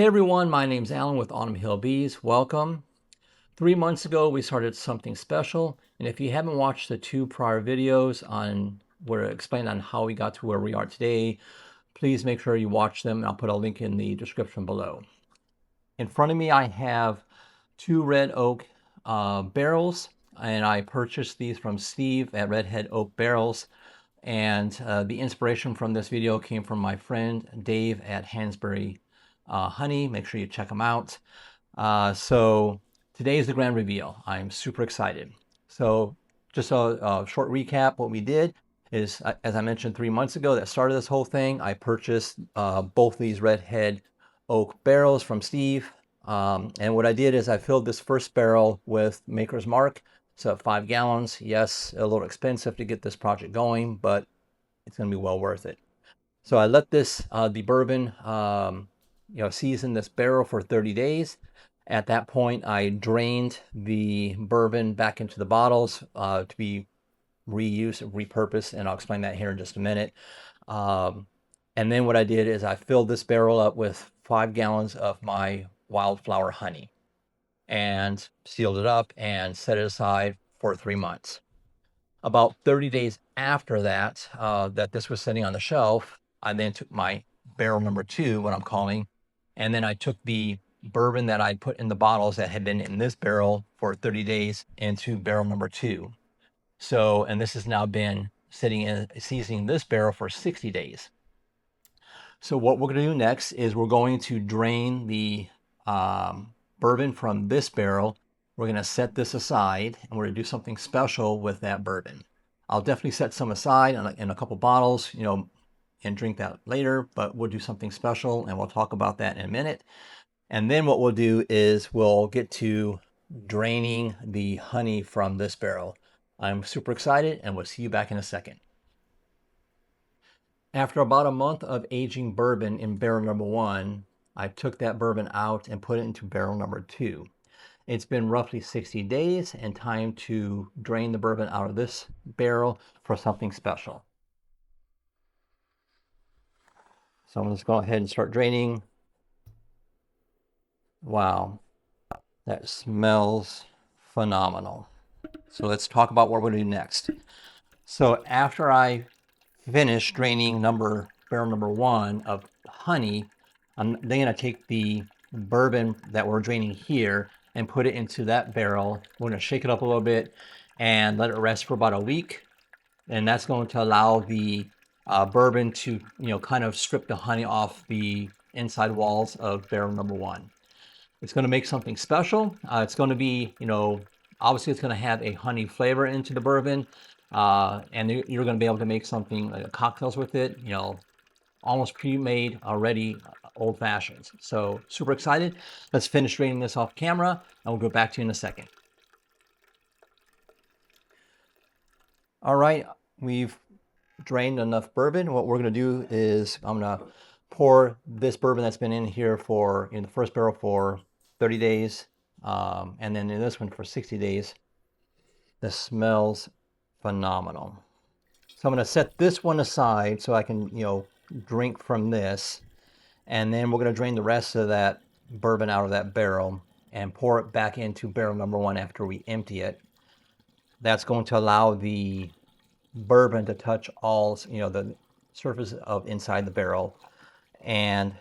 Hey everyone, my name's Alan with Autumn Hill Bees. Welcome. 3 months ago, we started something special. And if you haven't watched the two prior videos on where I explain on how we got to where we are today, please make sure you watch them. I'll put a link in the description below. In front of me, I have two red oak barrels, and I purchased these from Steve at Redhead Barrels. And the inspiration from this video came from my friend Dave at Handsbury Honey. Make sure you check them out. So today is the grand reveal. I'm super excited. So just a short recap. What we did is, as I mentioned 3 months ago, that started this whole thing. I purchased both these Redhead oak barrels from Steve. And what I did is I filled this first barrel with Maker's Mark. So 5 gallons. Yes, a little expensive to get this project going, but it's going to be well worth it. So I let this, the bourbon, season this barrel for 30 days. At that point, I drained the bourbon back into the bottles to be reused, repurposed, and I'll explain that here in just a minute. And then what I did is I filled this barrel up with 5 gallons of my wildflower honey and sealed it up and set it aside for 3 months. About 30 days after that, that this was sitting on the shelf, I then took my barrel number 2, what I'm calling, and then I took the bourbon that I'd put in the bottles that had been in this barrel for 30 days into barrel number 2. So, and this has now been sitting in, seasoning this barrel for 60 days. So what we're going to do next is we're going to drain the bourbon from this barrel. We're going to set this aside and we're going to do something special with that bourbon. I'll definitely set some aside in a couple bottles, and drink that later, but we'll do something special and we'll talk about that in a minute. And then what we'll do is we'll get to draining the honey from this barrel. I'm super excited and we'll see you back in a second. After about a month of aging bourbon in barrel number 1, I took that bourbon out and put it into barrel number 2. It's been roughly 60 days and time to drain the bourbon out of this barrel for something special. So I'm going to go ahead and start draining. Wow, that smells phenomenal. So let's talk about what we're going to do next. So after I finish draining barrel number 1 of honey, I'm then going to take the bourbon that we're draining here and put it into that barrel. We're going to shake it up a little bit and let it rest for about a week. And that's going to allow the bourbon to, kind of strip the honey off the inside walls of barrel number 1. It's going to make something special. It's going to be, obviously it's going to have a honey flavor into the bourbon. And you're going to be able to make something like cocktails with it, almost pre-made already old fashions. So super excited. Let's finish draining this off camera and we'll go back to you in a second. All right, we've drained enough bourbon. What we're going to do is I'm going to pour this bourbon that's been in here in the first barrel for 30 days and then in this one for 60 days. This smells phenomenal. So I'm going to set this one aside so I can, drink from this. And then we're going to drain the rest of that bourbon out of that barrel and pour it back into barrel number 1 after we empty it. That's going to allow the bourbon to touch all, the surface of inside the barrel. And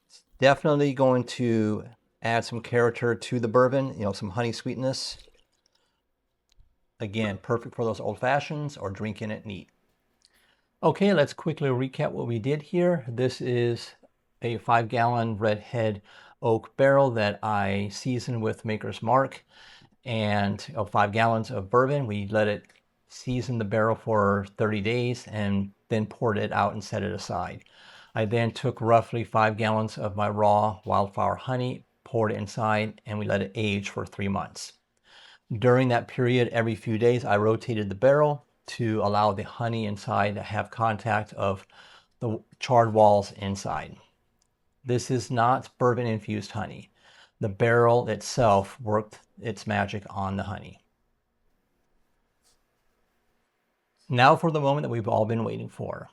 it's definitely going to add some character to the bourbon, some honey sweetness. Again, perfect for those old fashions or drinking it neat. Okay, let's quickly recap what we did here. This is a 5-gallon Redhead oak barrel that I seasoned with Maker's Mark and 5 gallons of bourbon. We let it season the barrel for 30 days and then poured it out and set it aside. I then took roughly 5 gallons of my raw wildflower honey, poured it inside, and we let it age for 3 months. During that period, every few days, I rotated the barrel to allow the honey inside to have contact of the charred walls inside. This is not bourbon infused honey. The barrel itself worked its magic on the honey. Now for the moment that we've all been waiting for.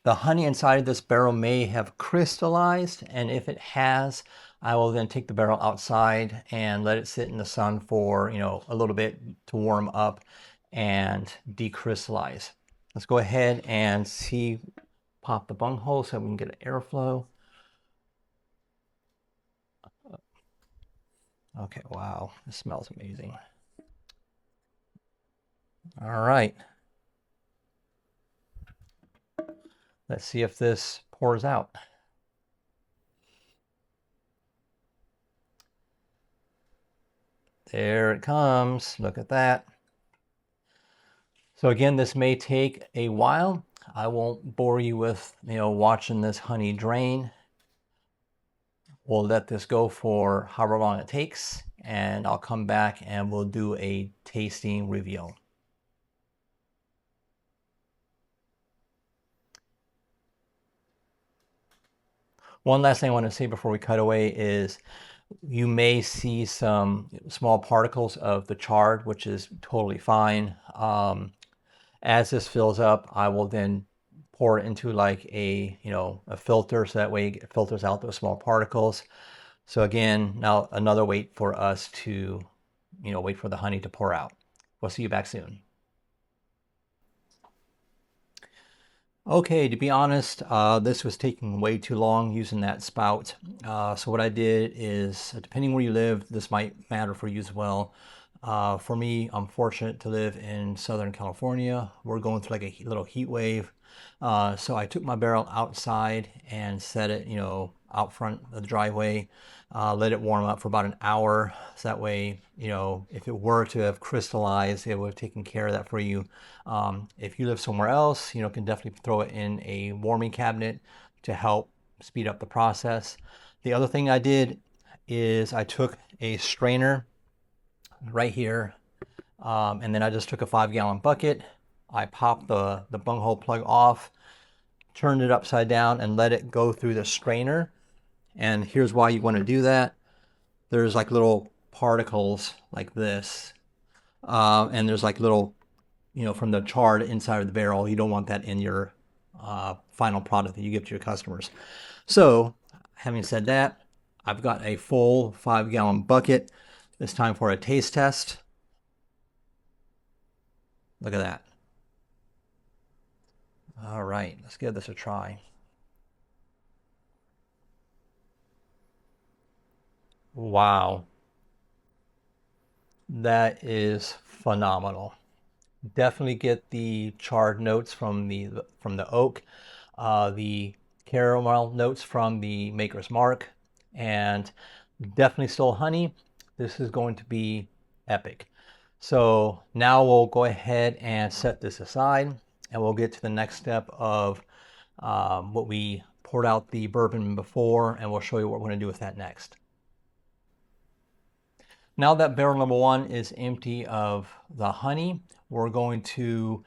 The honey inside this barrel may have crystallized, and if it has, I will then take the barrel outside and let it sit in the sun for, a little bit to warm up and decrystallize. Let's go ahead and see, pop the bung hole so we can get airflow. Okay, wow, this smells amazing. All right. Let's see if this pours out. There it comes. Look at that. So again, this may take a while. I won't bore you with, watching this honey drain. We'll let this go for however long it takes, and I'll come back and we'll do a tasting reveal. One last thing I want to say before we cut away is you may see some small particles of the charred, which is totally fine. As this fills up, I will then pour it into like a filter, so that way it filters out those small particles. So again, now another wait for us to, wait for the honey to pour out. We'll see you back soon. Okay, to be honest, this was taking way too long using that spout. So what I did is, depending where you live, this might matter for you as well. For me, I'm fortunate to live in Southern California. We're going through like a little heat wave. So I took my barrel outside and set it, out front of the driveway. Let it warm up for about an hour. So that way, if it were to have crystallized, it would have taken care of that for you. If you live somewhere else, can definitely throw it in a warming cabinet to help speed up the process. The other thing I did is I took a strainer right here, and then I just took a 5-gallon bucket. I popped the bunghole plug off, turned it upside down, and let it go through the strainer. And here's why you want to do that. There's like little particles like this, and there's like little, from the charred inside of the barrel. You don't want that in your final product that you give to your customers. So having said that, I've got a full 5-gallon bucket. It's time for a taste test. Look at that. All right, let's give this a try. Wow. That is phenomenal. Definitely get the charred notes from the oak, the caramel notes from the Maker's Mark, and definitely still honey. This is going to be epic. So now we'll go ahead and set this aside, and we'll get to the next step of what we poured out the bourbon before, and we'll show you what we're going to do with that next. Now that barrel number 1 is empty of the honey, we're going to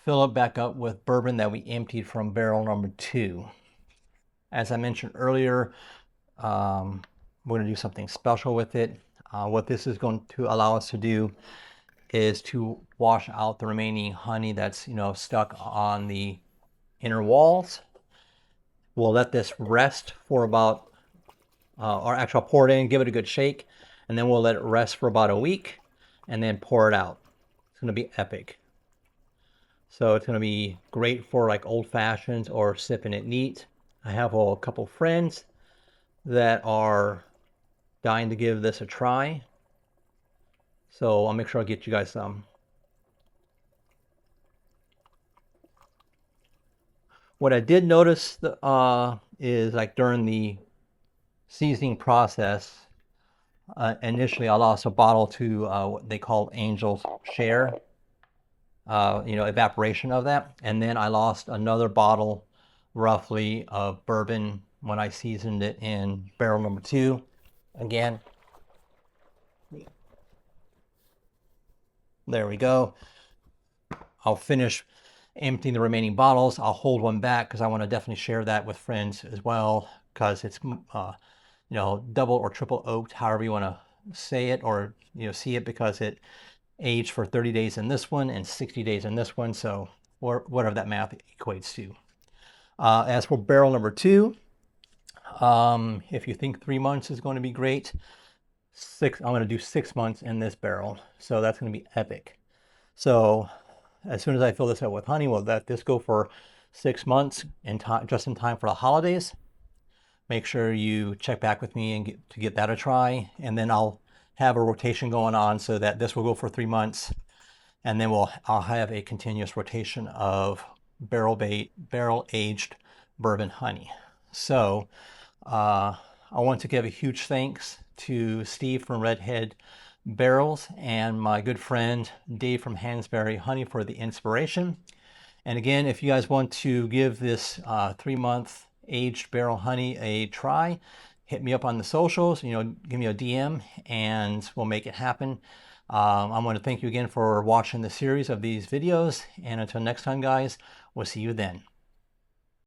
fill it back up with bourbon that we emptied from barrel number 2. As I mentioned earlier, we're going to do something special with it. What this is going to allow us to do is to wash out the remaining honey that's stuck on the inner walls. We'll let this rest for about, or actually I'll pour it in, give it a good shake, and then we'll let it rest for about a week and then pour it out. It's going to be epic. So it's going to be great for like old fashions or sipping it neat. I have a couple friends that are dying to give this a try, so I'll make sure I'll get you guys some. What I did notice is like during the seasoning process, initially I lost a bottle to what they call Angel's Share, evaporation of that, and then I lost another bottle roughly of bourbon when I seasoned it in barrel number 2. Again, there we go. I'll finish emptying the remaining bottles. I'll hold one back because I want to definitely share that with friends as well, because it's double or triple oaked, however you want to say it or see it, because it aged for 30 days in this one and 60 days in this one, so or whatever that math equates to. As for barrel number 2, if you think 3 months is going to be great, I'm going to do 6 months in this barrel. So that's going to be epic. So as soon as I fill this up with honey, we'll let this go for 6 months just in time for the holidays. Make sure you check back with me and get that a try. And then I'll have a rotation going on so that this will go for 3 months. And then I'll have a continuous rotation of barrel aged bourbon honey. So I want to give a huge thanks to Steve from Redhead Barrels and my good friend Dave from Handsbury Honey for the inspiration. And again, if you guys want to give this 3-month aged barrel honey a try, hit me up on the socials, give me a DM and we'll make it happen. I want to thank you again for watching the series of these videos. And until next time, guys, we'll see you then.